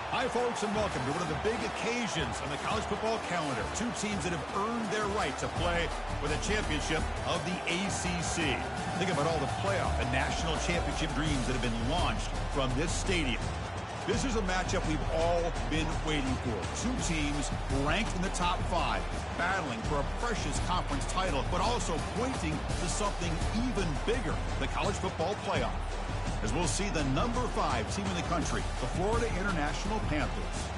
Hi, folks, and welcome to one of the big occasions on the college football calendar. Two teams that have earned their right to play for the championship of the ACC. Think about all the playoff and national championship dreams that have been launched from this stadium. This is a matchup we've all been waiting for. Two teams ranked in the top 5, battling for a precious conference title, but also pointing to something even bigger, the college football playoff. As we'll see the number 5 team in the country, the Florida International Panthers,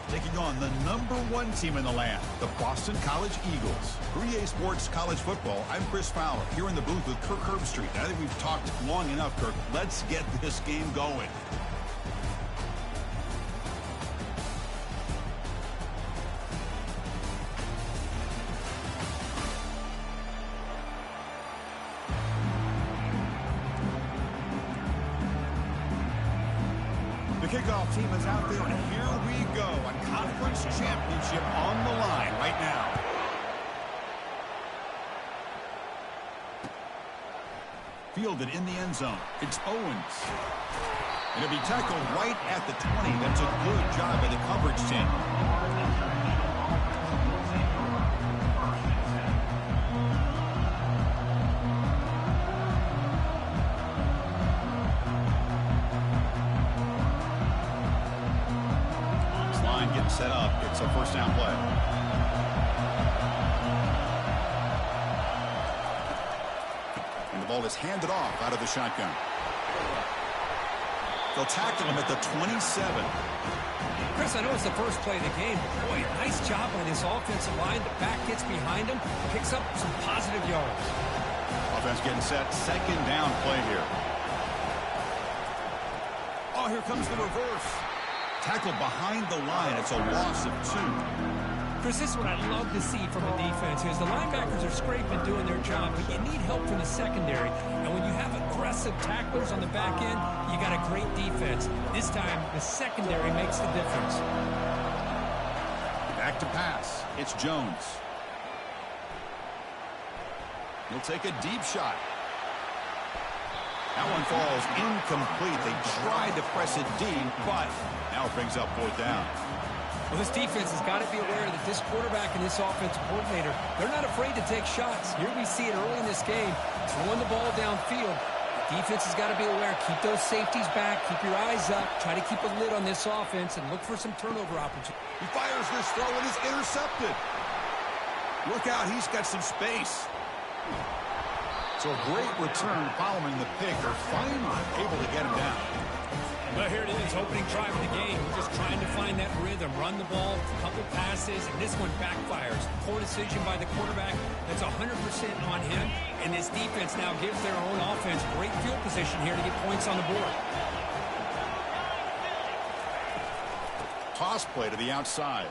taking on the number 1 team in the land, the Boston College Eagles. For EA Sports College Football, I'm Chris Fowler, here in the booth with Kirk Herbstreit. I think we've talked long enough, Kirk. Let's get this game going. Kickoff team is out there, and here we go. A conference championship on the line right now. Fielded in the end zone. It's Owens. And it'll be tackled right at the 20. That's a good job by the coverage team. Set up. It's a first down play. And the ball is handed off out of the shotgun. They'll tackle him at the 27. Chris, I know it's the first play of the game, but boy, nice job by this offensive line. The back gets behind him, picks up some positive yards. Offense getting set. Second down play here. Oh, here comes the reverse. Tackled behind the line. It's a loss of 2. Chris, this is what I love to see from a defense is the linebackers are scraping, doing their job, but you need help from the secondary. And when you have aggressive tacklers on the back end, you got a great defense. This time, the secondary makes the difference. Back to pass. It's Jones. He'll take a deep shot. That one falls incomplete. They tried to press it deep, but now it brings up 4th down. Well, this defense has got to be aware that this quarterback and this offensive coordinator, they're not afraid to take shots. Here we see it early in this game, throwing the ball downfield. The defense has got to be aware. Keep those safeties back. Keep your eyes up. Try to keep a lid on this offense and look for some turnover opportunities. He fires this throw and is intercepted. Look out, he's got some space. So a great return following the pick. They're finally able to get him down. Well, here it is, opening drive of the game. We're just trying to find that rhythm, run the ball, a couple passes, and this one backfires. Poor decision by the quarterback. That's 100% on him. And this defense now gives their own offense great field position here to get points on the board. Toss play to the outside.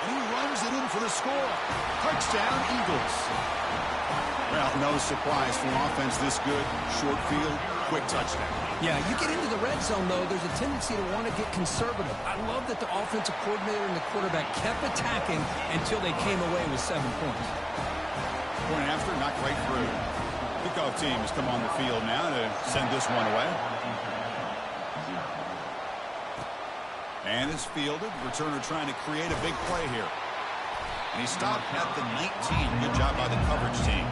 And he runs it in for the score. Touchdown, Eagles. Well, no surprise from offense this good. Short field, quick touchdown. Yeah, you get into the red zone, though, there's a tendency to want to get conservative. I love that the offensive coordinator and the quarterback kept attacking until they came away with 7 points. Point after, knocked right through. Kickoff team has come on the field now to send this one away. And it's fielded. Returner trying to create a big play here. And he stopped at the 19. Good job by the coverage team.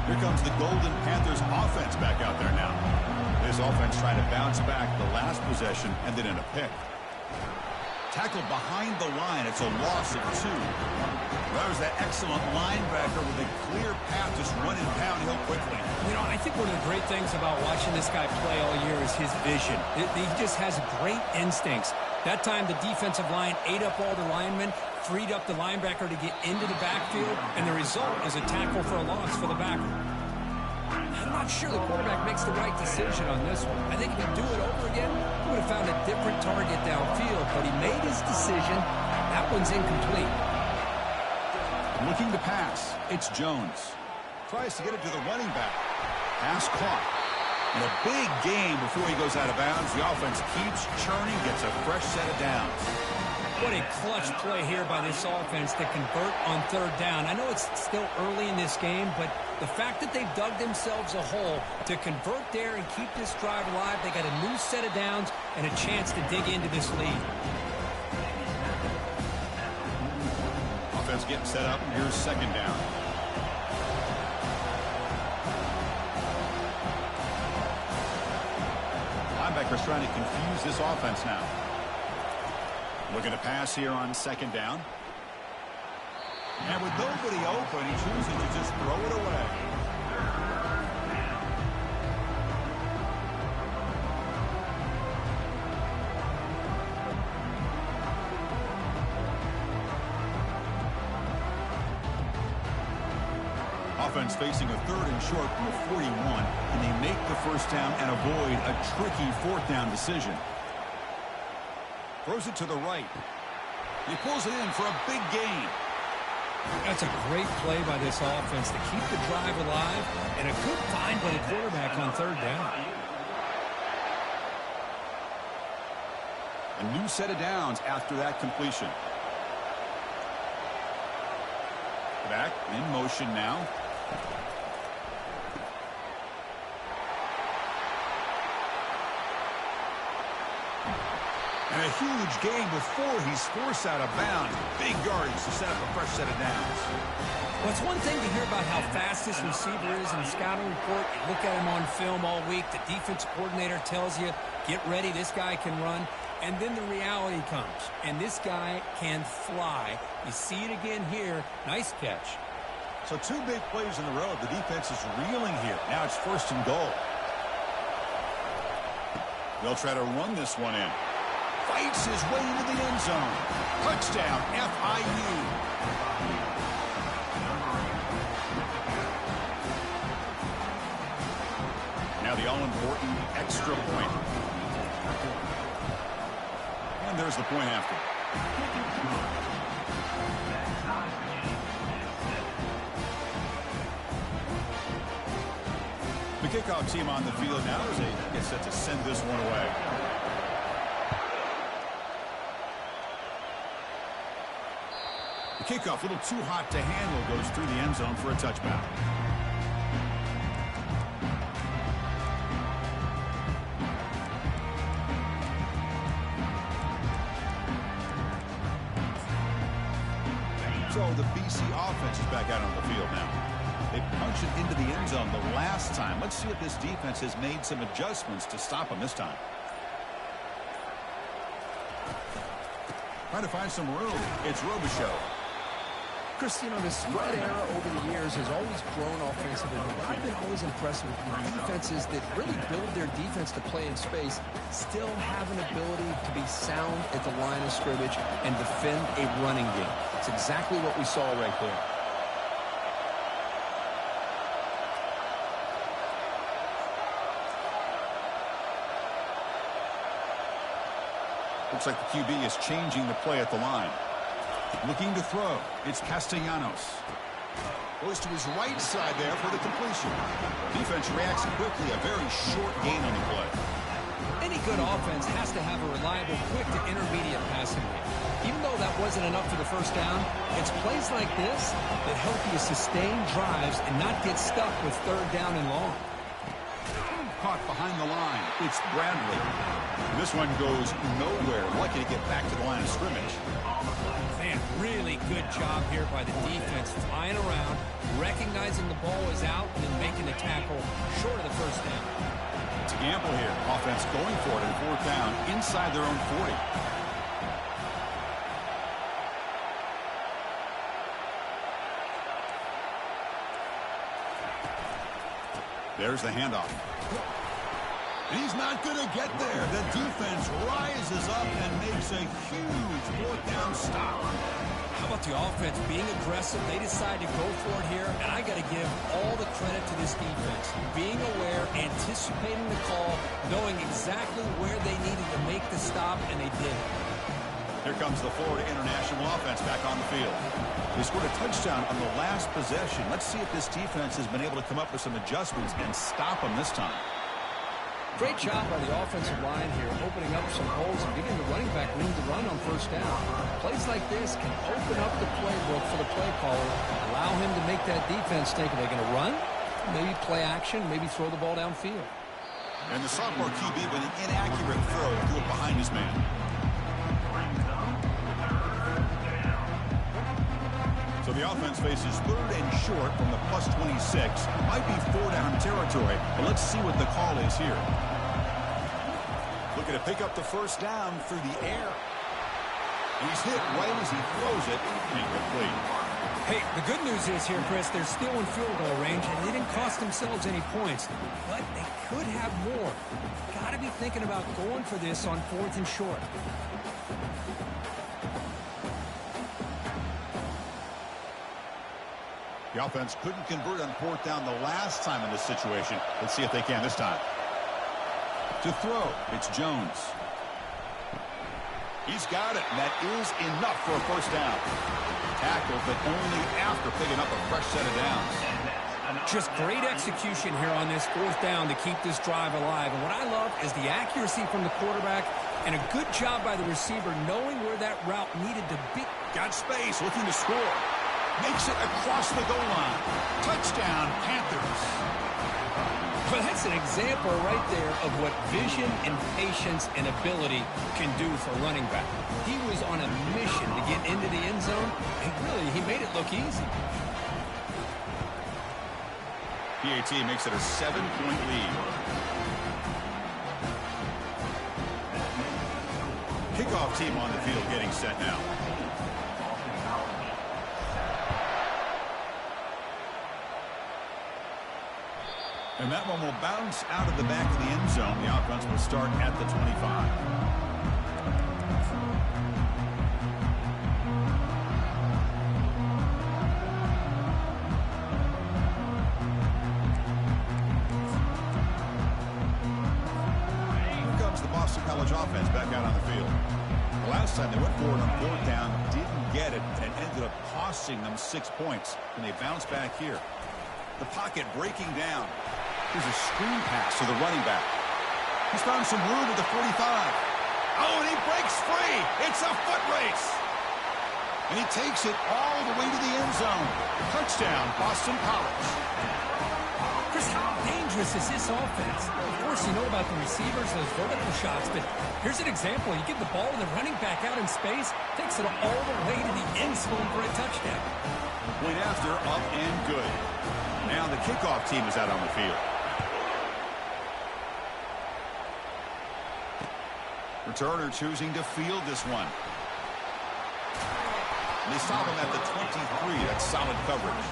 Here comes the Golden Panthers offense back out there now. This offense trying to bounce back the last possession, ended in a pick. Tackled behind the line. It's a loss of 2. That was that excellent linebacker with a clear path, just running downhill quickly. You know, I think one of the great things about watching this guy play all year is his vision. He just has great instincts. That time, the defensive line ate up all the linemen, freed up the linebacker to get into the backfield, and the result is a tackle for a loss for the backer. I'm not sure the quarterback makes the right decision on this one. I think if he'd do it over again, he would have found a different target downfield, but he made his decision. That one's incomplete. Looking to pass. It's Jones. Tries to get it to the running back. Pass caught. And a big game before he goes out of bounds. The offense keeps churning, gets a fresh set of downs. What a clutch play here by this offense to convert on third down. I know it's still early in this game, but the fact that they've dug themselves a hole to convert there and keep this drive alive, they got a new set of downs and a chance to dig into this lead. Offense getting set up. Here's second down. Linebackers trying to confuse this offense now. Looking to pass here on second down. And with nobody open, he chooses to just throw it away. Offense facing a third and short from the 41, and they make the first down and avoid a tricky fourth down decision. Throws it to the right. He pulls it in for a big gain. That's a great play by this offense to keep the drive alive, and a good find by the quarterback on third down. A new set of downs after that completion. Back in motion now. And a huge gain before he's forced out of bounds. Big yardage to set up a fresh set of downs. Well, it's one thing to hear about how fast this receiver is in the scouting report. You look at him on film all week. The defense coordinator tells you, get ready, this guy can run. And then the reality comes, and this guy can fly. You see it again here. Nice catch. So two big plays in a row. The defense is reeling here. Now it's first and goal. They'll try to run this one in. Fights his way into the end zone. Touchdown, FIU. Now the all-important extra point. And there's the point after. The kickoff team on the field now as they get set to send this one away. The kickoff, a little too hot to handle, goes through the end zone for a touchback. So the BC offense is back out on the field now. They punched it into the end zone the last time. Let's see if this defense has made some adjustments to stop them this time. Trying to find some room. It's Robichaux. Chris, you know, the spread era over the years has always grown offensively, but I've been always impressed with the defenses that really build their defense to play in space, still have an ability to be sound at the line of scrimmage and defend a running game. It's exactly what we saw right there. Looks like the QB is changing the play at the line. Looking to throw. It's Castellanos. Goes to his right side there for the completion. Defense reacts quickly. A very short gain on the play. Any good offense has to have a reliable, quick to intermediate passing game. Even though that wasn't enough for the first down, it's plays like this that help you sustain drives and not get stuck with third down and long. Caught behind the line. It's Bradley. This one goes nowhere. Lucky to get back to the line of scrimmage. Man, really good job here by the defense, flying around, recognizing the ball is out, and then making the tackle short of the first down. It's a gamble here. Offense going for it in fourth down inside their own 40. There's the handoff. He's not going to get there. The defense rises up and makes a huge fourth down stop. How about the offense being aggressive? They decide to go for it here, and I got to give all the credit to this defense. Being aware, anticipating the call, knowing exactly where they needed to make the stop, and they did. Here comes the Florida International offense back on the field. They scored a touchdown on the last possession. Let's see if this defense has been able to come up with some adjustments and stop them this time. Great job by the offensive line here, opening up some holes and giving the running back room to run on first down. Plays like this can open up the playbook for the play caller, allow him to make that defense think, are they going to run? Maybe play action, maybe throw the ball downfield. And the sophomore QB with an inaccurate throw threw it behind his man. So the offense faces 3rd and short from the +26. Might be 4-down territory, but let's see what the call is here. Looking to pick up the first down through the air. He's hit right as he throws it. Incomplete. Hey, the good news is here, Chris, they're still in field goal range, and they didn't cost themselves any points. But they could have more. Got to be thinking about going for this on 4th and short. The offense couldn't convert on 4th down the last time in this situation. Let's see if they can this time. To throw, it's Jones. He's got it, and that is enough for a first down. Tackled, but only after picking up a fresh set of downs. Just great execution here on this 4th down to keep this drive alive. And what I love is the accuracy from the quarterback and a good job by the receiver knowing where that route needed to be. Got space, looking to score. Makes it across the goal line. Touchdown, Panthers. Well, that's an example right there of what vision and patience and ability can do for running back. He was on a mission to get into the end zone, and really, he made it look easy. PAT makes it a 7-point lead. Kickoff team on the field getting set now. And that one will bounce out of the back of the end zone. The offense will start at the 25. Here comes the Boston College offense back out on the field. The last time they went forward on 4th down, didn't get it, and ended up costing them 6 points. And they bounce back here. The pocket breaking down. Here's a screen pass to the running back. He's found some room at the 45. Oh, and he breaks free. It's a foot race. And he takes it all the way to the end zone. Touchdown, Boston College. Chris, how dangerous is this offense? Of course, you know about the receivers, those vertical shots, but here's an example. You give the ball to the running back out in space, takes it all the way to the end zone for a touchdown. Point after, up and good. Now the kickoff team is out on the field. Returner choosing to field this one. And they stop him at the 23. That's solid coverage.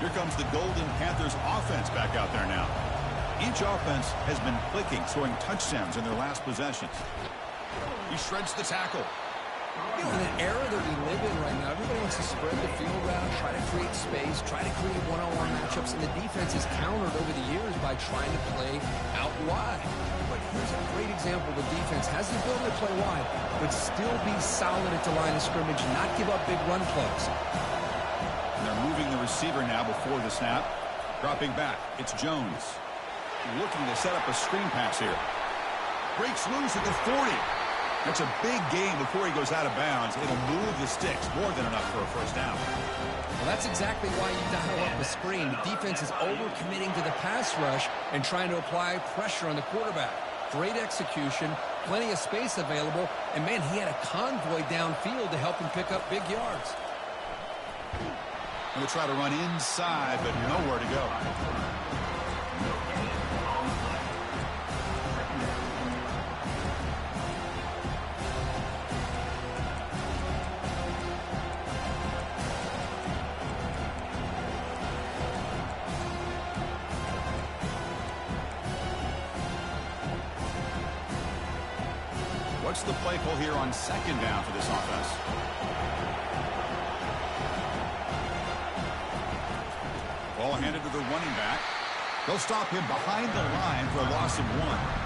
Here comes the Golden Panthers offense back out there now. Each offense has been clicking, scoring touchdowns in their last possessions. He shreds the tackle. You know, in an era that we live in right now, everybody wants to spread the field around, try to create space, try to create one-on-one matchups, and the defense is countered over the years by trying to play out wide. But here's a great example. The defense has the ability to play wide, but still be solid at the line of scrimmage and not give up big run plays. And they're moving the receiver now before the snap. Dropping back, it's Jones. Looking to set up a screen pass here. Breaks loose at the 40. That's a big gain before he goes out of bounds. It'll move the sticks, more than enough for a first down. Well, that's exactly why you dial up a screen. The defense is over-committing to the pass rush and trying to apply pressure on the quarterback. Great execution, plenty of space available, and, man, he had a convoy downfield to help him pick up big yards. And we'll try to run inside, but nowhere to go. What's the play call here on 2nd down for this offense? Ball handed to the running back. They'll stop him behind the line for a loss of 1.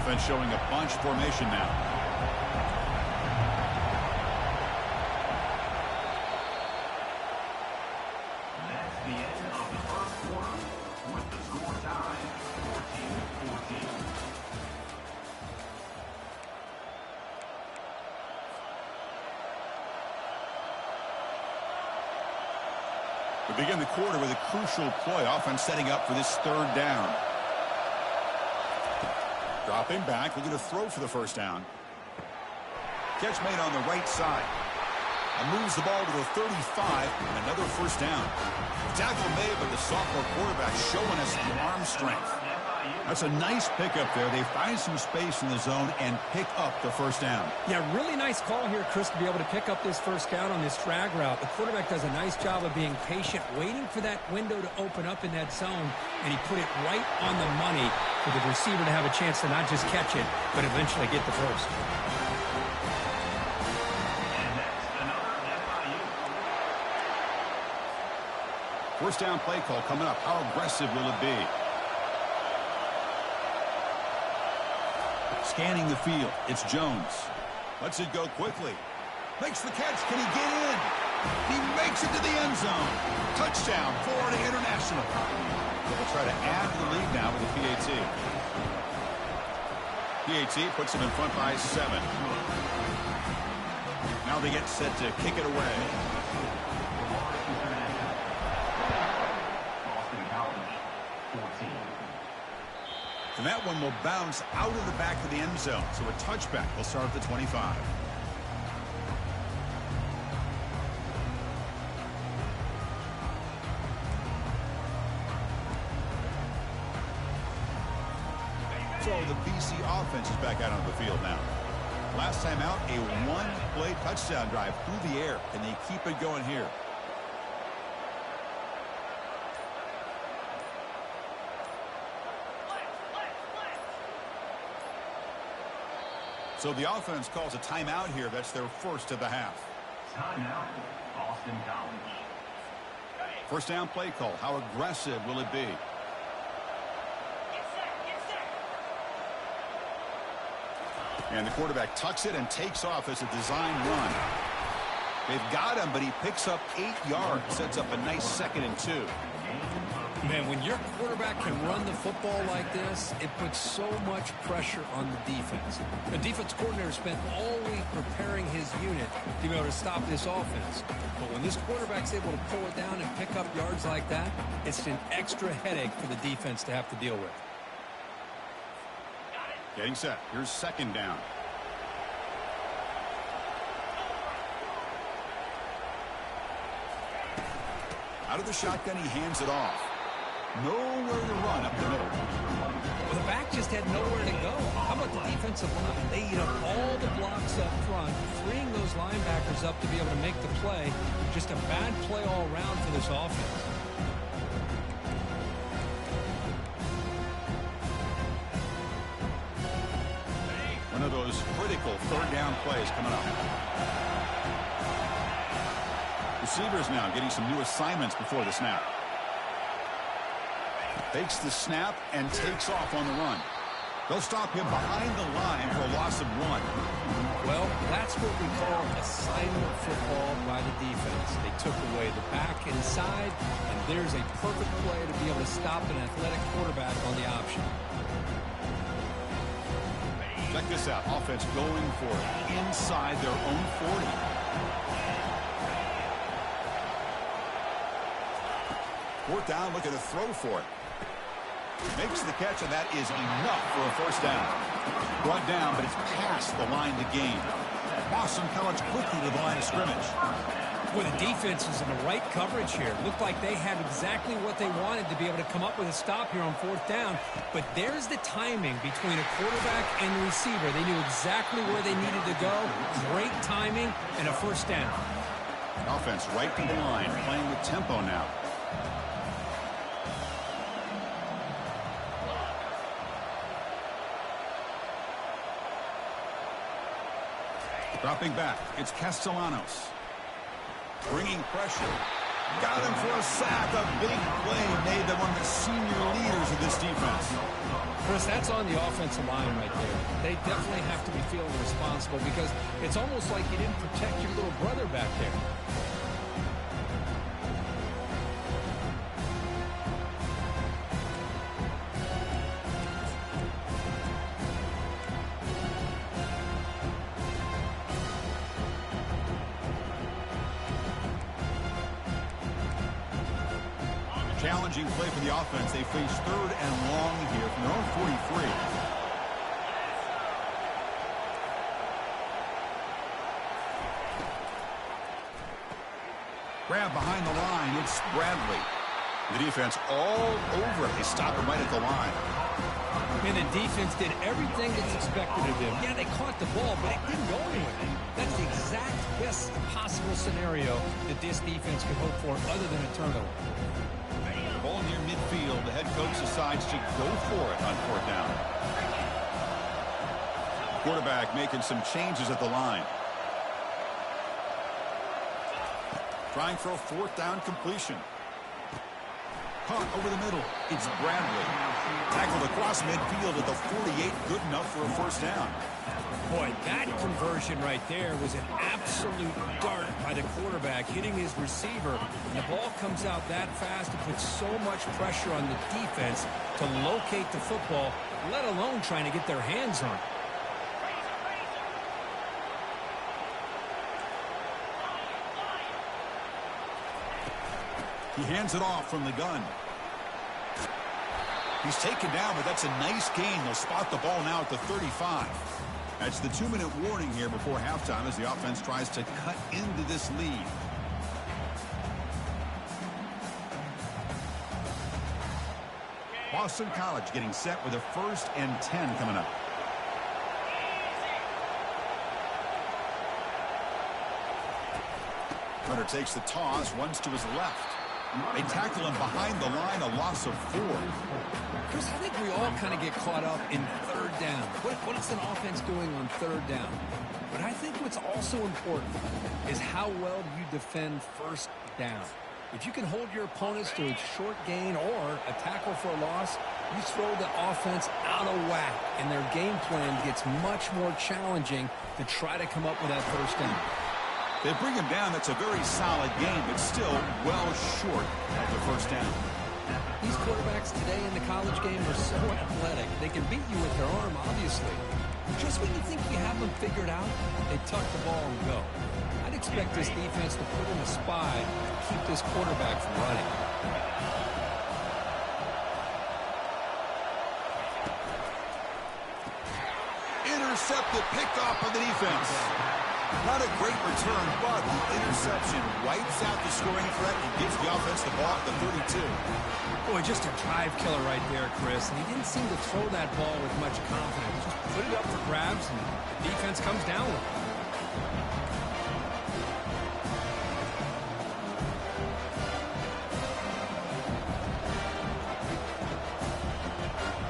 offense showing a bunch formation now. That's the end of the first quarter with the score tied 14-14. We begin the quarter with a crucial play. Offense setting up for this third down. Dropping back, looking to throw for the first down. Catch made on the right side. And moves the ball to the 35, and another first down. Tackle made, but the sophomore quarterback showing us the arm strength. That's a nice pickup there. They find some space in the zone and pick up the first down. Yeah, really nice call here, Chris, to be able to pick up this first down on this drag route. The quarterback does a nice job of being patient, waiting for that window to open up in that zone, and he put it right on the money for the receiver to have a chance to not just catch it, but eventually get the first. First down play call coming up. How aggressive will it be? Scanning the field. It's Jones. Lets it go quickly. Makes the catch. Can he get in? He makes it to the end zone. Touchdown, Florida International. They'll try to add to the lead now with the PAT. PAT puts him in front by 7. Now they get set to kick it away. And that one will bounce out of the back of the end zone. So a touchback will start at the 25. So the BC offense is back out on the field now. Last time out, a one-play touchdown drive through the air. Can they keep it going here? So the offense calls a timeout here. That's their first of the half. Timeout, Boston College. First down play call. How aggressive will it be? And the quarterback tucks it and takes off as a design run. They've got him, but he picks up 8 yards. Sets up a nice 2nd and 2. Man, when your quarterback can run the football like this, it puts so much pressure on the defense. The defense coordinator spent all week preparing his unit to be able to stop this offense. But when this quarterback's able to pull it down and pick up yards like that, it's an extra headache for the defense to have to deal with. Getting set. Here's 2nd down. Out of the shotgun, he hands it off. Nowhere to run up the middle. Well, the back just had nowhere to go. How about the defensive line? They eat up all the blocks up front, freeing those linebackers up to be able to make the play. Just a bad play all around for this offense. One of those critical third down plays coming up. Receivers now getting some new assignments before the snap. Fakes the snap and takes off on the run. They'll stop him behind the line for a loss of 1. Well, that's what we call assignment football by the defense. They took away the back inside, and there's a perfect play to be able to stop an athletic quarterback on the option. Check this out. Offense going for it inside their own 40. Fourth down, looking to throw for it. Makes the catch, and that is enough for a first down. Brought down, but it's past the line to gain. Boston College quickly to the line of scrimmage. Well, the defense is in the right coverage here. Looked like they had exactly what they wanted to be able to come up with a stop here on 4th down. But there's the timing between a quarterback and the receiver. They knew exactly where they needed to go. Great timing and a first down. Offense right to the line, playing with tempo now. Dropping back, it's Castellanos. Bringing pressure. Got him for a sack. A big play made them one of the senior leaders of this defense. Chris, that's on the offensive line right there. They definitely have to be feeling responsible because it's almost like you didn't protect your little brother back there. Challenging play for the offense. They face 3rd and long here from their own 43. Grab behind the line. It's Bradley. The defense all over it. They stop him right at the line. And the defense did everything that's expected of them. Yeah, they caught the ball, but it didn't go anywhere. That's the exact best possible scenario that this defense could hope for other than a turnover. Ball near midfield. The head coach decides to go for it on 4th down. Quarterback making some changes at the line. Trying for a 4th down completion. Caught over the middle. It's Bradley. Tackled across midfield at the 48. Good enough for a 1st down. Boy, that conversion right there was an absolute dart by the quarterback hitting his receiver. And the ball comes out that fast to put so much pressure on the defense to locate the football, let alone trying to get their hands on it. He hands it off from the gun. He's taken down, but that's a nice gain. They'll spot the ball now at the 35. That's the 2-minute warning here before halftime as the offense tries to cut into this lead. Boston College getting set with a 1st and 10 coming up. Hunter takes the toss, runs to his left. They tackle him behind the line, a loss of 4. Chris, I think we all kind of get caught up in 3rd down. What is an offense doing on 3rd down? But I think what's also important is how well you defend 1st down. If you can hold your opponents to a short gain or a tackle for a loss, you throw the offense out of whack, and their game plan gets much more challenging to try to come up with that 1st down. They bring him down. That's a very solid game, but still well short of the 1st down. These quarterbacks today in the college game are so athletic. They can beat you with their arm, obviously. Just when you think you have them figured out, they tuck the ball and go. I'd expect this defense to put in a spy to keep this quarterback from running. Intercepted, picked off by the defense. Not a great return, but the interception wipes out the scoring threat and gives the offense the ball at the 32. Boy, just a drive killer right there, Chris. And he didn't seem to throw that ball with much confidence. Just put it up for grabs, and the defense comes down with it.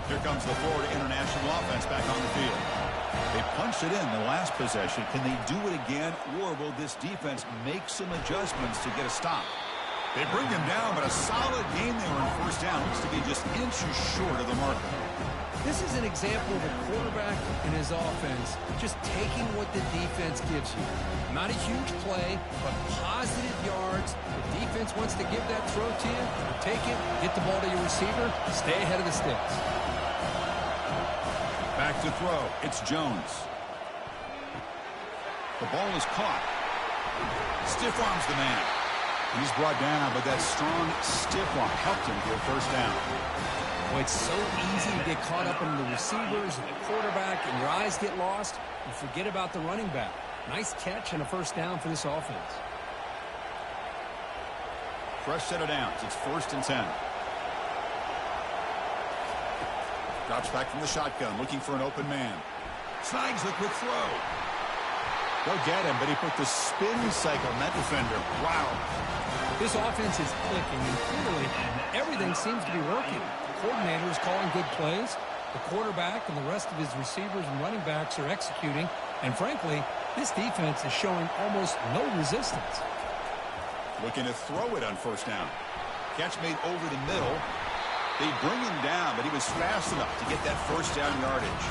Here comes the Florida International offense back on the field. They punched it in the last possession. Can they do it again, or will this defense make some adjustments to get a stop? They bring him down, but a solid game there on 1st down. Looks to be just inches short of the marker. This is an example of a quarterback and his offense just taking what the defense gives you. Not a huge play, but positive yards. The defense wants to give that throw to you. Take it, get the ball to your receiver, stay ahead of the sticks. Back to throw. It's Jones. The ball is caught. Stiff arms the man. He's brought down, but that strong stiff arm helped him get a 1st down. Boy, it's so easy to get caught up in the receivers and the quarterback, and your eyes get lost. You forget about the running back. Nice catch and a 1st down for this offense. Fresh set of downs. It's 1st and 10. Drops back from the shotgun, looking for an open man. Snags the quick throw. They'll get him, but he put the spin cycle on that defender. Wow. This offense is clicking, and clearly everything seems to be working. The coordinator is calling good plays. The quarterback and the rest of his receivers and running backs are executing. And frankly, this defense is showing almost no resistance. Looking to throw it on first down. Catch made over the middle. They bring him down, but he was fast enough to get that first down yardage.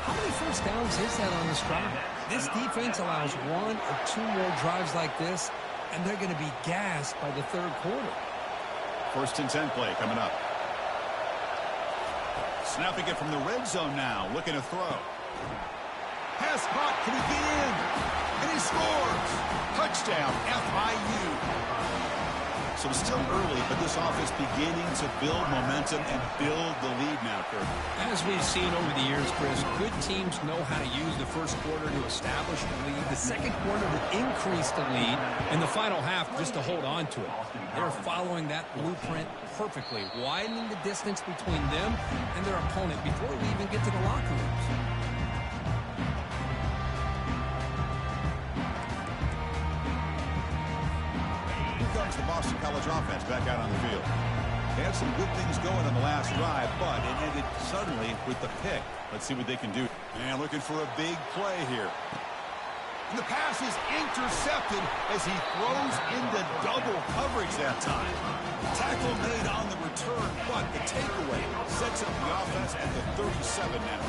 How many first downs is that on this drive? This defense allows 1 or 2 more drives like this, and they're going to be gassed by the third quarter. First and 10 play coming up. Snapping it from the red zone now, looking to throw. Pass caught, can he get in? And he scores! Touchdown, FIU. So still early, but this offense beginning to build momentum and build the lead now, Kurt. As we've seen over the years, Chris, good teams know how to use the first quarter to establish the lead, the second quarter to increase the lead, and the final half just to hold on to it. They're following that blueprint perfectly, widening the distance between them and their opponent before we even get to the locker rooms. The Boston College offense back out on the field. They had some good things going on the last drive, but it ended suddenly with the pick. Let's see what they can do. And looking for a big play here. And the pass is intercepted as he throws into double coverage that time. Tackle made on the return, but the takeaway sets up the offense at the 37 now.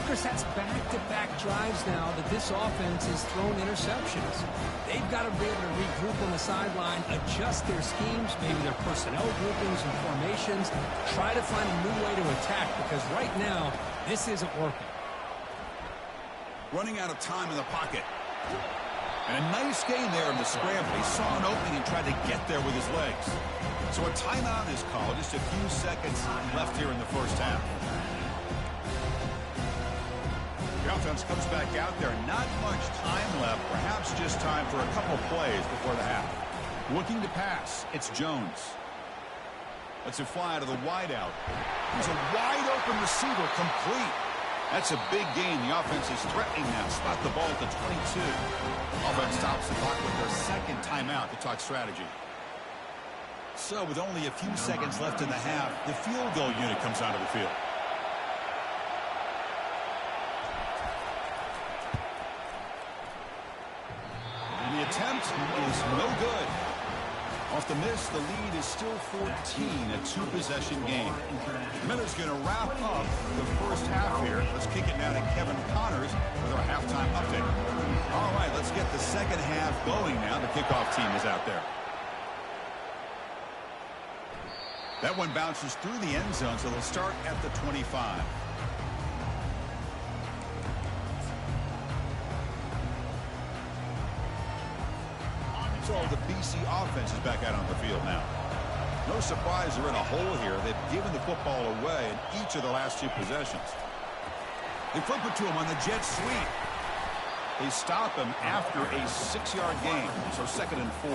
Chris, that's back-to-back drives now that this offense has thrown interceptions. They've got to be able to regroup on the sideline, adjust their schemes, maybe their personnel groupings and formations, try to find a new way to attack, because right now, this isn't working. Running out of time in the pocket. And a nice gain there in the scramble. He saw an opening and tried to get there with his legs. So a timeout is called. Just a few seconds left here in the first half. The offense comes back out there. Not much time left. Perhaps just time for a couple plays before the half. Looking to pass. It's Jones. Lets it fly to the wideout. He's a wide-open receiver, complete. That's a big gain. The offense is threatening now. Spot the ball at the 22. Offense stops the clock with their second timeout to talk strategy. So with only a few seconds left in the half, the field goal unit comes onto the field. The attempt is no good. Off the miss, the lead is still 14, a 2-possession game. Miller's going to wrap up the first half here. Let's kick it now to Kevin Connors with our halftime update. All right, let's get the second half going now. The kickoff team is out there. That one bounces through the end zone, so they'll start at the 25. So the BC offense is back out on the field now. No surprise they're in a hole here. They've given the football away in each of the last 2 possessions. They flip it to him on the jet sweep. They stop him after a 6-yard gain, so 2nd and 4.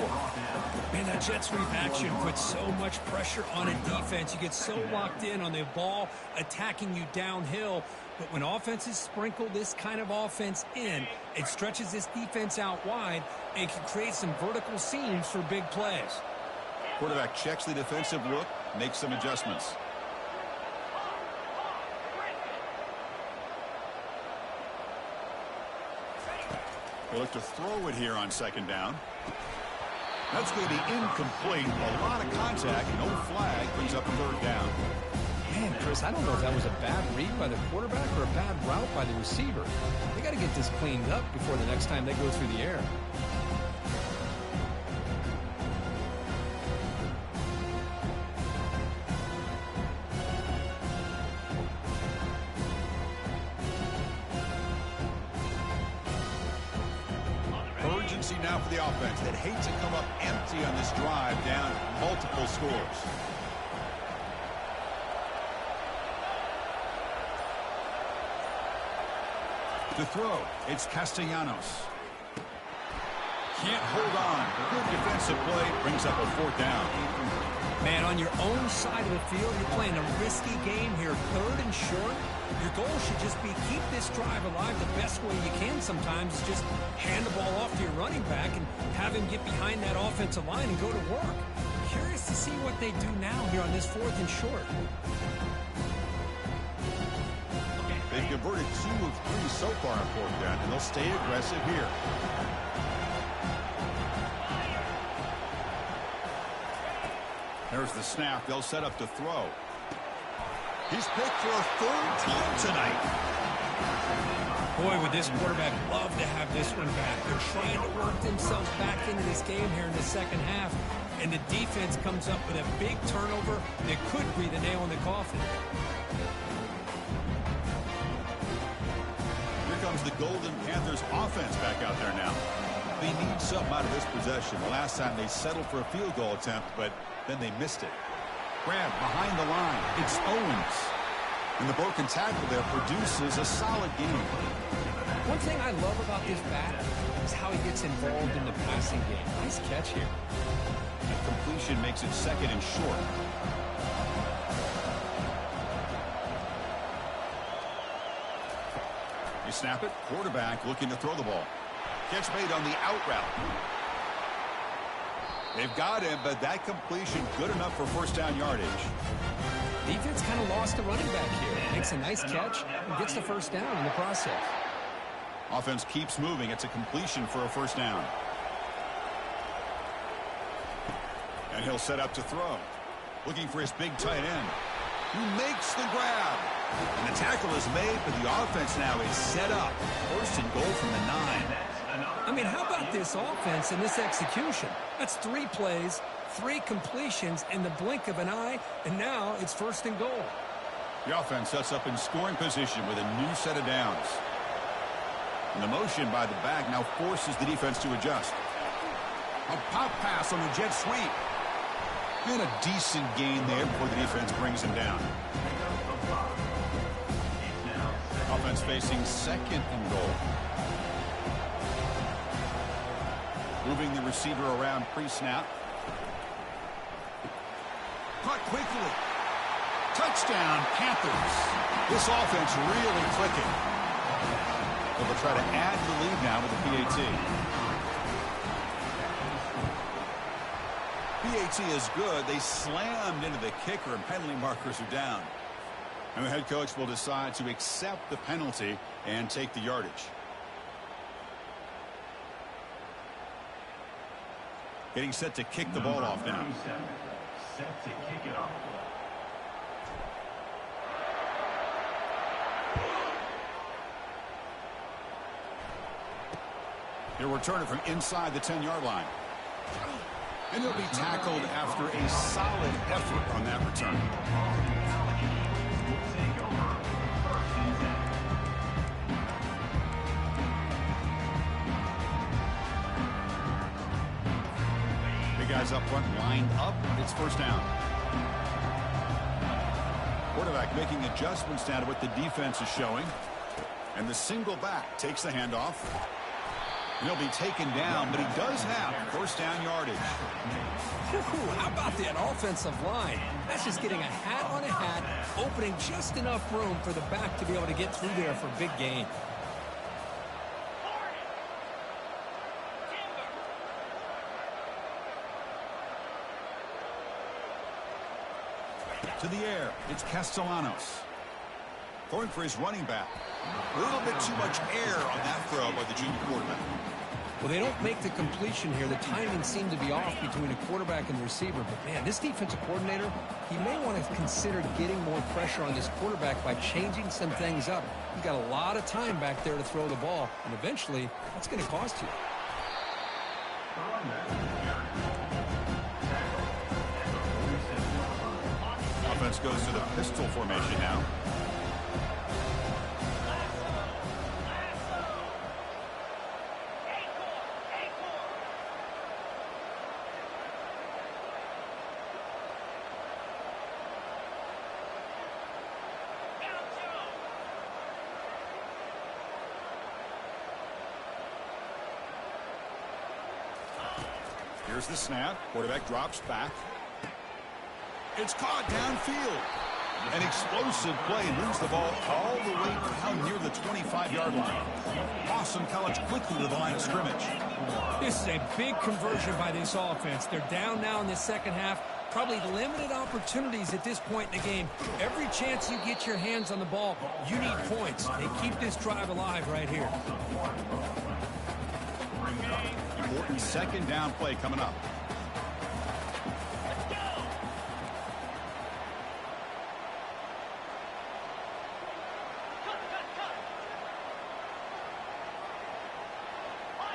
Man, that jet sweep action puts so much pressure on a defense. You get so locked in on the ball attacking you downhill. But when offenses sprinkle this kind of offense in, it stretches this defense out wide and can create some vertical seams for big plays. Quarterback checks the defensive look, makes some adjustments. They look to throw it here on 2nd down. That's going to be incomplete. A lot of contact, no flag, brings up 3rd down. Man, Chris, I don't know if that was a bad read by the quarterback or a bad route by the receiver. They got to get this cleaned up before the next time they go through the air. Urgency now for the offense that hate to come up empty on this drive, down multiple scores. To throw, it's Castellanos. Can't hold on. Good defensive play brings up a 4th down. Man, on your own side of the field, you're playing a risky game here, 3rd and short. Your goal should just be keep this drive alive the best way you can sometimes. Is just hand the ball off to your running back and have him get behind that offensive line and go to work. Curious to see what they do now here on this 4th and short. They've converted 2 of 3 so far on 4th down, and they'll stay aggressive here. There's the snap. They'll set up to throw. He's picked for a third time tonight. Boy, would this quarterback love to have this one back. They're trying to work themselves back into this game here in the second half. And the defense comes up with a big turnover that could be the nail in the coffin. Here comes the Golden Panthers offense back out there now. They need something out of this possession. The last time they settled for a field goal attempt, but then they missed it. Grab behind the line. It's Owens. And the broken tackle there produces a solid game. One thing I love about this back is how he gets involved in the passing game. Nice catch here. That completion makes it second and short. You snap it. Quarterback looking to throw the ball. Catch made on the out route. They've got him, but that completion good enough for first down yardage. Defense kind of lost a running back here. Makes a nice catch and gets the first down in the process. Offense keeps moving. It's a completion for a first down. And he'll set up to throw. Looking for his big tight end. Who makes the grab. And the tackle is made, but the offense now is set up. First and goal from the 9. I mean, how about this offense and this execution? That's 3 plays, 3 completions in the blink of an eye, and now it's first and goal. The offense sets up in scoring position with a new set of downs. And the motion by the back now forces the defense to adjust. A pop pass on the jet sweep. And a decent gain there before the defense brings him down. Offense facing second and goal. Moving the receiver around pre-snap. Caught quickly. Touchdown, Panthers. This offense really clicking. They'll try to add the lead now with the PAT. PAT is good. They slammed into the kicker, and penalty markers are down. And the head coach will decide to accept the penalty and take the yardage. Getting set to kick the ball off now. Set to kick it off. He'll return it from inside the 10-yard line. And he'll be tackled after a solid effort on that return. Take over. First and 10. Big guys up front lined up. It's first down. Quarterback making adjustments now to what the defense is showing. And the single back takes the handoff. He'll be taken down, but he does have first down yardage. How about that offensive line? That's just getting a hat on a hat, opening just enough room for the back to be able to get through there for a big gain. To the air, it's Castellanos. Going for his running back. A little bit too much air on that throw by the junior quarterback. Well, they don't make the completion here. The timing seemed to be off between a quarterback and the receiver. But, man, this defensive coordinator, he may want to consider getting more pressure on this quarterback by changing some things up. He's got a lot of time back there to throw the ball, and eventually that's going to cost you. Offense goes to the pistol formation now. Here's the snap. Quarterback drops back. It's caught downfield. An explosive play, moves the ball all the way down near the 25-yard line. Boston College quickly to the line of scrimmage. This is a big conversion by this offense. They're down now in the second half. Probably limited opportunities at this point in the game. Every chance you get your hands on the ball, you need points. They keep this drive alive right here. Important second down play coming up.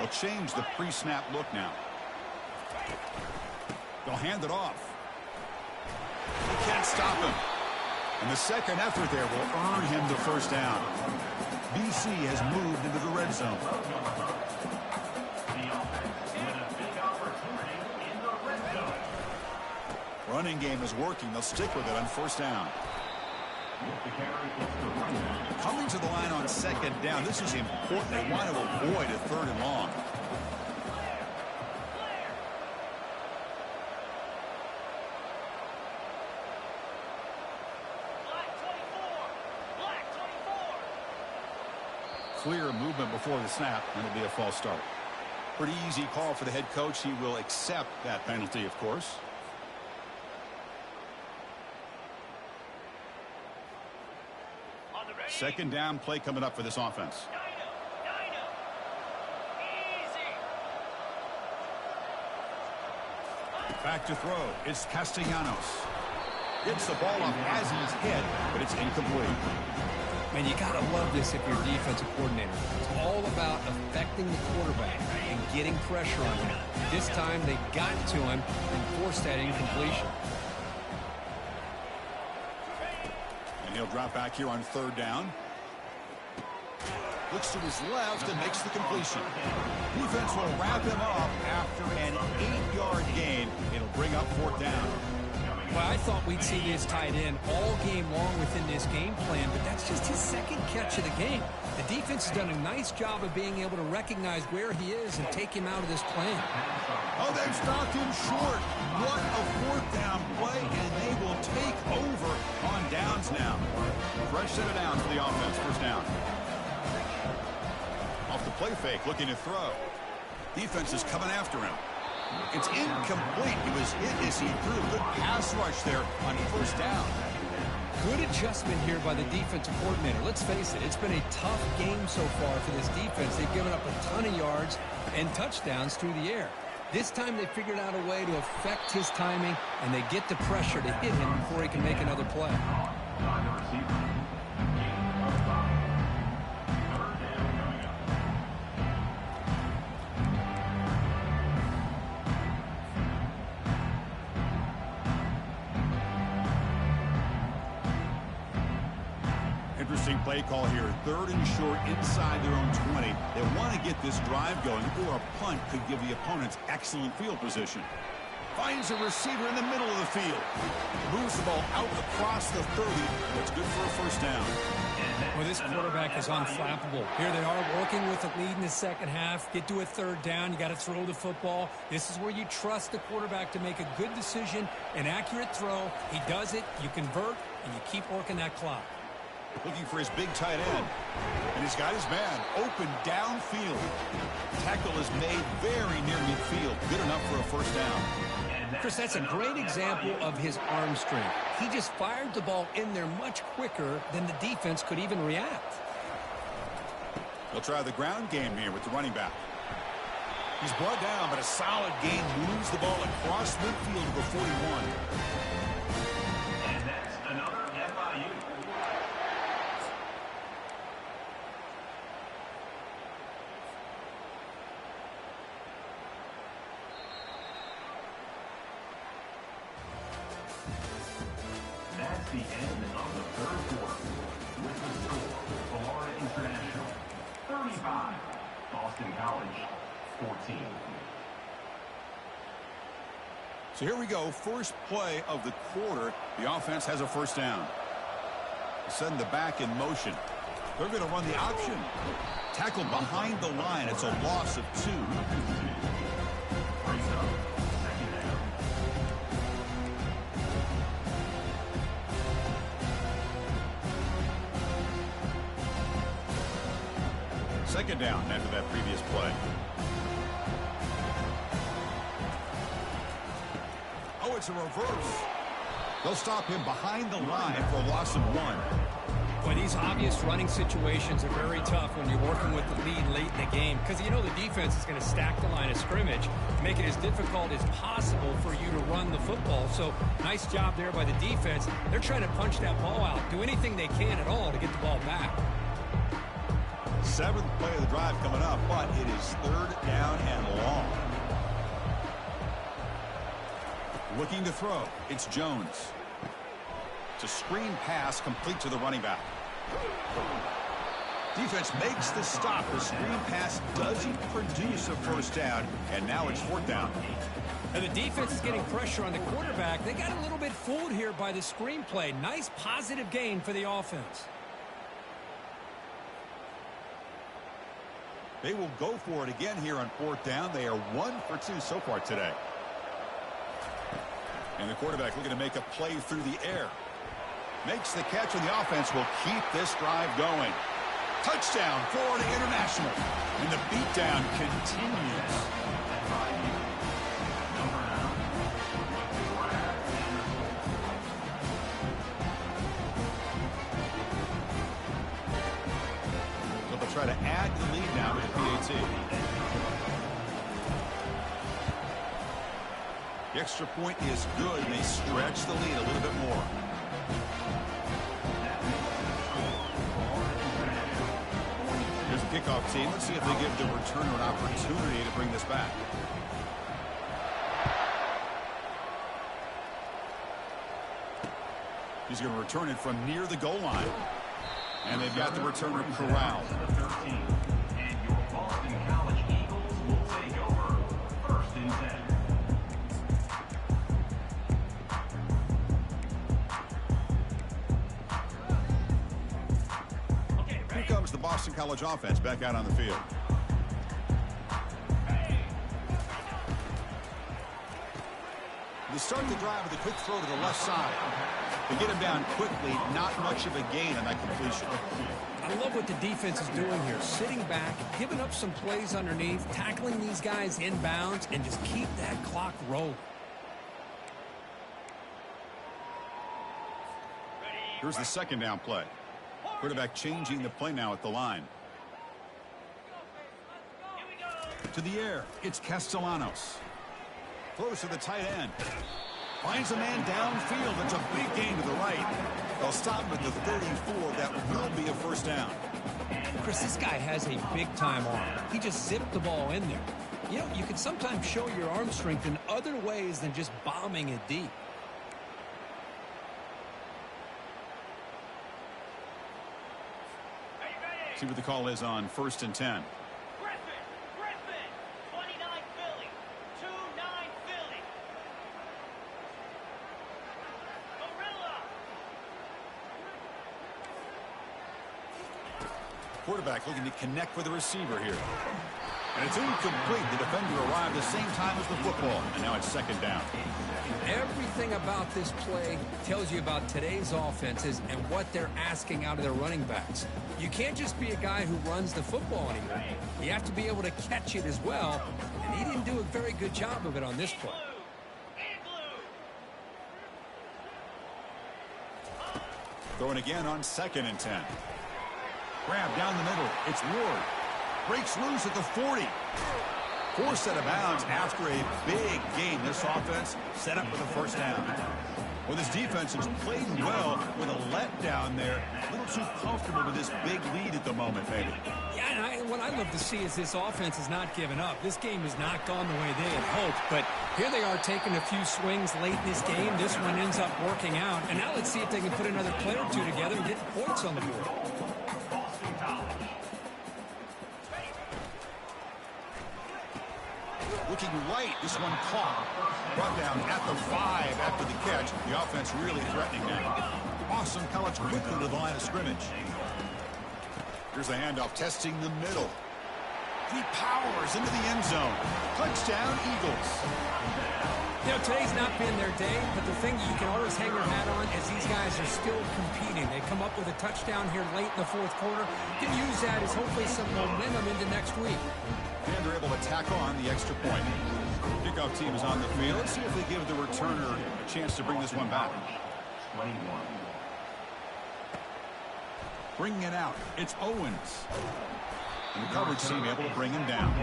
They'll change the pre-snap look now. They'll hand it off. They can't stop him. And the second effort there will earn him the first down. BC has moved into the red zone. Running game is working. They'll stick with it on first down. Coming to the line on second down. This is important. They want to avoid a third and long. Clear movement before the snap, and it'll be a false start. Pretty easy call for the head coach. He will accept that penalty, of course. Second down play coming up for this offense. Back to throw. It's Castellanos. Gets the ball off Hazi's head, but it's incomplete. Man, you got to love this if you're a defensive coordinator. It's all about affecting the quarterback and getting pressure on him. This time they got to him and forced that incompletion. And he'll drop back here on third down. Looks to his left and makes the completion. Defense will wrap him up after an 8-yard gain. It'll bring up fourth down. Well, I thought we'd see this tight end all game long within this game plan, but that's just his second catch of the game. The defense has done a nice job of being able to recognize where he is and take him out of this plan. Oh, they've stopped him short. What a fourth down play, and they will take over on downs now. Fresh set of downs for the offense. First down. Off the play fake, looking to throw. Defense is coming after him. It's incomplete. He was hit as he threw a good pass rush there on first down. Good adjustment here by the defensive coordinator. Let's face it, it's been a tough game so far for this defense. They've given up a ton of yards and touchdowns through the air. This time they figured out a way to affect his timing, and they get the pressure to hit him before he can make another play. Interesting play call here. Third and short inside their own 20. They want to get this drive going, or a punt could give the opponents excellent field position. Finds a receiver in the middle of the field. Moves the ball out across the 30. That's good for a first down. Well, this quarterback is unflappable. Here they are working with a lead in the second half. Get to a third down. You got to throw the football. This is where you trust the quarterback to make a good decision, an accurate throw. He does it, you convert, and you keep working that clock. Looking for his big tight end. And he's got his man open downfield. Tackle is made very near midfield. Good enough for a first down. Chris, that's a great example of his arm strength. He just fired the ball in there much quicker than the defense could even react. They'll try the ground game here with the running back. He's brought down, but a solid gain moves the ball across midfield to the 41. And that's another FIU. That's the end of the third quarter. With the score, Florida International 35, Boston College 14. So here we go. First play of the quarter. The offense has a first down. Send the back in motion. They're going to run the option. Tackled behind the line. It's a loss of 2. Brings up second down. Second down after that previous play. Oh, it's a reverse. They'll stop him behind the line for a loss of 1. Boy, these obvious running situations are very tough when you're working with the lead late in the game, because you know the defense is going to stack the line of scrimmage, make it as difficult as possible for you to run the football. So nice job there by the defense. They're trying to punch that ball out, do anything they can at all to get the ball back. Seventh play of the drive coming up, but it is third down and long. Looking to throw. It's Jones. It's a screen pass complete to the running back. Defense makes the stop. The screen pass doesn't produce a first down, and now it's fourth down. And the defense is getting pressure on the quarterback. They got a little bit fooled here by the screenplay. Nice positive gain for the offense. They will go for it again here on fourth down. They are 1 for 2 so far today. And the quarterback looking to make a play through the air. Makes the catch, and the offense will keep this drive going. Touchdown, Florida International. And the beatdown continues. So they'll try to add the lead now with the PAT. The extra point is good, and they stretch the lead a little bit more. Here's the kickoff team. Let's see if they give the returner an opportunity to bring this back. He's going to return it from near the goal line. And they've got the returner corralled. And your Boston College Eagles will take over. First and 10. Here comes the Boston College offense back out on the field. They start the drive with a quick throw to the left side. They get him down quickly, not much of a gain on that completion. I love what the defense is doing here. Sitting back, giving up some plays underneath, tackling these guys inbounds, and just keep that clock rolling. Here's the second down play. Quarterback changing the play now at the line. To the air, it's Castellanos. Throws to the tight end. Finds a man downfield. It's a big gain to the right. They'll stop him at the 34. That will be a first down. Chris, this guy has a big-time arm. He just zipped the ball in there. You know, you can sometimes show your arm strength in other ways than just bombing it deep. See what the call is on 1st and 10. Griffin, 29 Philly, 2-9 Philly. Gorilla. Quarterback looking to connect with the receiver here. And it's incomplete. The defender arrived the same time as the football. And now it's second down. Everything about this play tells you about today's offenses and what they're asking out of their running backs. You can't just be a guy who runs the football anymore. You have to be able to catch it as well, and he didn't do a very good job of it on this play. Throwing again on 2nd and 10. Grab down the middle. It's Ward. Breaks loose at the 40. Forced out of bounds after a big gain. This offense set up with a first down. Well, this defense has played well with a letdown there. A little too comfortable with this big lead at the moment, maybe. Yeah, and what I love to see is this offense is not giving up. This game has not gone the way they had hoped, but here they are taking a few swings late in this game. This one ends up working out, and now let's see if they can put another play or two together and get points on the board. Looking right, this one caught. Brought down at the 5 after the catch. The offense really threatening now. Boston College quickly to the line of scrimmage. Here's the handoff, testing the middle. He powers into the end zone. Touchdown, Eagles. You know, today's not been their day, but the thing you can always hang your hat on is these guys are still competing. They come up with a touchdown here late in the fourth quarter. You can use that as hopefully some momentum into next week. And they're able to tack on the extra point. Kickoff team is on the field. Let's see if they give the returner a chance to bring this one back. 21. Bringing it out, it's Owens. And the coverage team able to bring him down.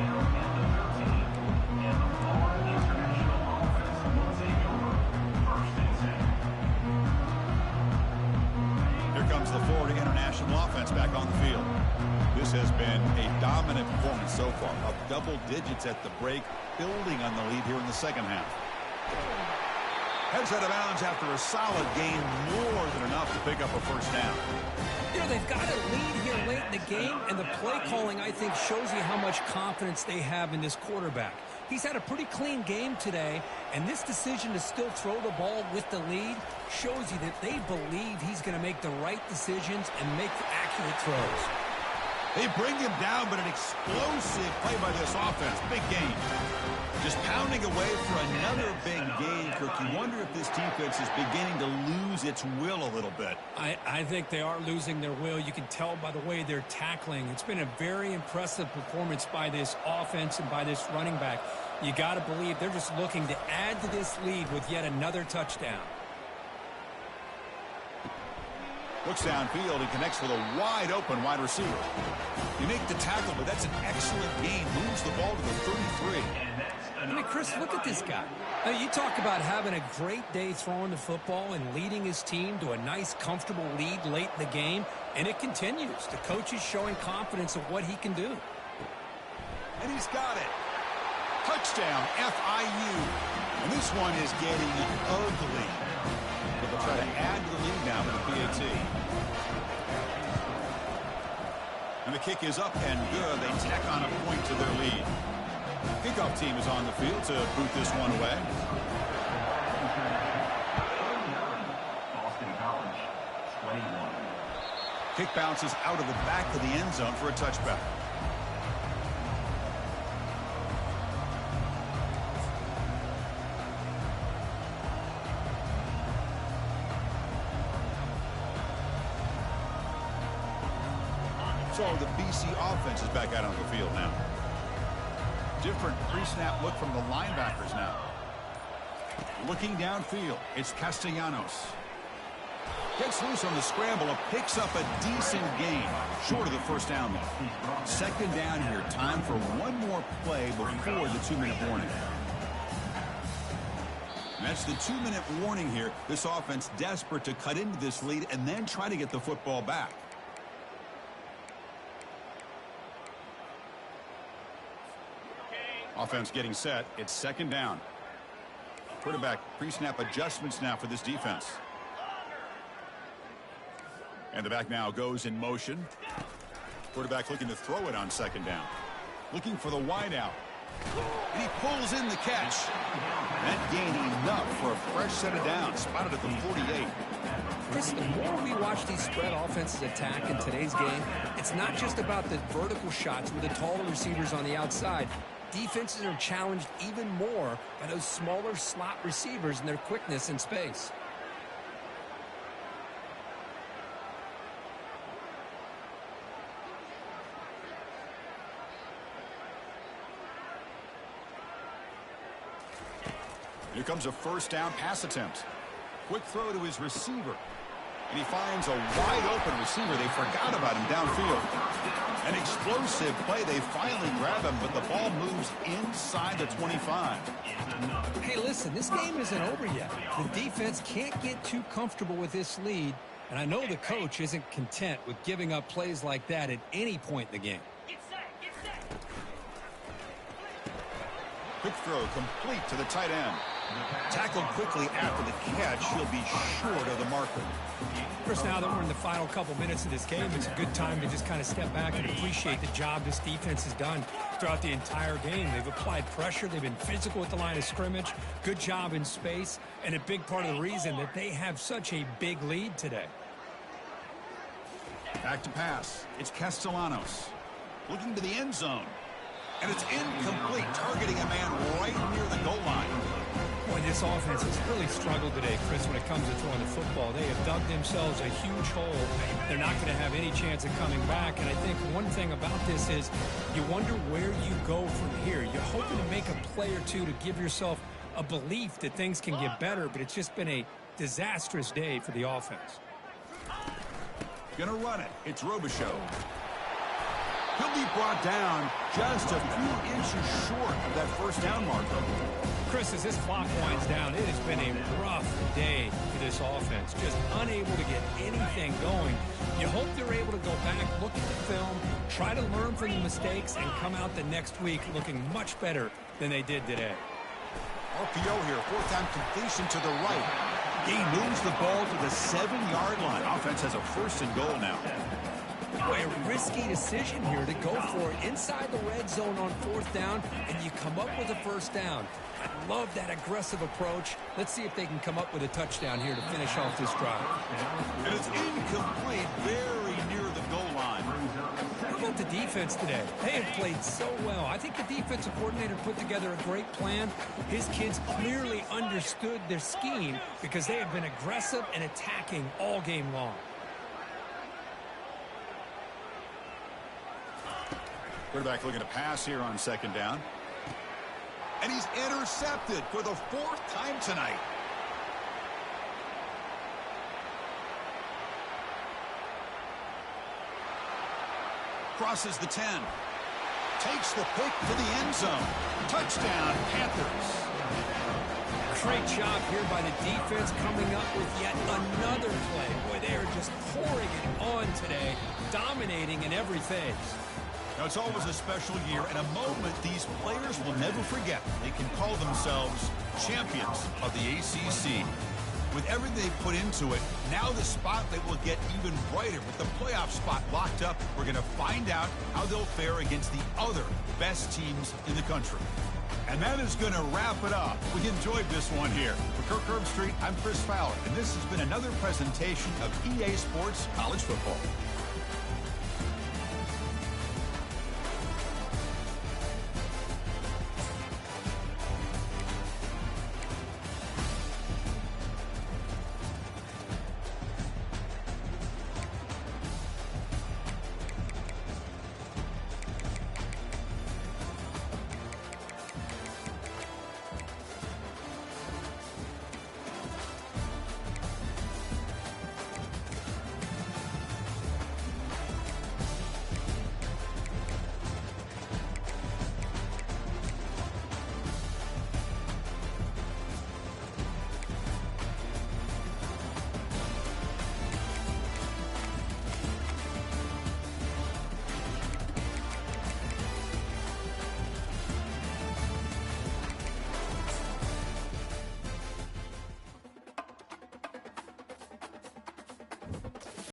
Here comes the Florida International National offense back on the field. This has been a dominant performance so far, up double digits at the break, building on the lead here in the second half. Heads out of bounds after a solid gain, more than enough to pick up a first down. You know, they've got a lead here late in the game, and the play calling, I think, shows you how much confidence they have in this quarterback. He's had a pretty clean game today, and this decision to still throw the ball with the lead shows you that they believe he's going to make the right decisions and make the accurate throws. They bring him down, but an explosive play by this offense. Big gain. Just pounding away for another big gain, Kirk. You wonder if this defense is beginning to lose its will a little bit. I think they are losing their will. You can tell by the way they're tackling. It's been a very impressive performance by this offense and by this running back. You got to believe they're just looking to add to this lead with yet another touchdown. Looks downfield and connects with a wide-open wide receiver. You make the tackle, but that's an excellent gain. Moves the ball to the 33. I mean, Chris, look at this guy. You talk about having a great day throwing the football and leading his team to a nice, comfortable lead late in the game, and it continues. The coach is showing confidence of what he can do. And he's got it. Touchdown, FIU. And this one is getting ugly. But they'll try to add to the lead now with the PAT. And the kick is up and good. They tack on a point to their lead. Kickoff team is on the field to boot this one away. Boston College, 21. Kick bounces out of the back of the end zone for a touchback. So the BC offense is back out on the field now. Different pre-snap look from the linebackers now. Looking downfield, it's Castellanos. Gets loose on the scramble and picks up a decent gain. Short of the first down, though. Second down here. Time for one more play before the 2-minute warning. And that's the 2-minute warning here. This offense desperate to cut into this lead and then try to get the football back. Offense getting set. It's second down. Quarterback pre-snap adjustments now for this defense. And the back now goes in motion. Quarterback looking to throw it on second down. Looking for the wide out. And he pulls in the catch. That gain enough for a fresh set of downs. Spotted at the 48. Chris, the more we watch these spread offenses attack in today's game, it's not just about the vertical shots with the taller receivers on the outside. Defenses are challenged even more by those smaller slot receivers and their quickness in space. Here comes a first down pass attempt. Quick throw to his receiver. And he finds a wide open receiver. They forgot about him downfield. An explosive play. They finally grab him, but the ball moves inside the 25. Hey, listen, this game isn't over yet. The defense can't get too comfortable with this lead, and I know the coach isn't content with giving up plays like that at any point in the game. Get set, get set. Quick throw complete to the tight end. Tackled quickly after the catch. He'll be short of the marker. Chris, now that we're in the final couple minutes of this game, it's a good time to just kind of step back and appreciate the job this defense has done throughout the entire game. They've applied pressure. They've been physical at the line of scrimmage. Good job in space, and a big part of the reason that they have such a big lead today. Back to pass. It's Castellanos. Looking to the end zone. And it's incomplete, targeting a man right near the goal line. Boy, this offense has really struggled today, Chris, when it comes to throwing the football. They have dug themselves a huge hole. They're not going to have any chance of coming back. And I think one thing about this is you wonder where you go from here. You're hoping to make a play or two to give yourself a belief that things can get better, but it's just been a disastrous day for the offense. Gonna run it. It's Robichaux. He'll be brought down just a few inches short of that first down marker. Chris, as this clock winds down, it has been a rough day for this this offense, just unable to get anything going. You hope they're able to go back, look at the film, try to learn from the mistakes, and come out the next week looking much better than they did today. RPO here, fourth-down completion to the right. He moves the ball to the 7-yard line. Offense has a first and goal now. Boy, a risky decision here to go for it inside the red zone on fourth down, and you come up with a first down. I love that aggressive approach. Let's see if they can come up with a touchdown here to finish off this drive. And it's incomplete, very near the goal line. How about the defense today? They have played so well. I think the defensive coordinator put together a great plan. His kids clearly understood their scheme because they have been aggressive and attacking all game long. Quarterback looking to pass here on second down. And he's intercepted for the 4th time tonight. Crosses the 10. Takes the pick to the end zone. Touchdown, Panthers. Great job here by the defense coming up with yet another play. Boy, they are just pouring it on today, dominating in every phase. Now, it's always a special year and a moment these players will never forget. They can call themselves champions of the ACC. With everything they put into it, now the spotlight will get even brighter. With the playoff spot locked up, we're going to find out how they'll fare against the other best teams in the country. And that is going to wrap it up. We enjoyed this one here. For Kirk Herbstreit, I'm Chris Fowler, and this has been another presentation of EA Sports College Football.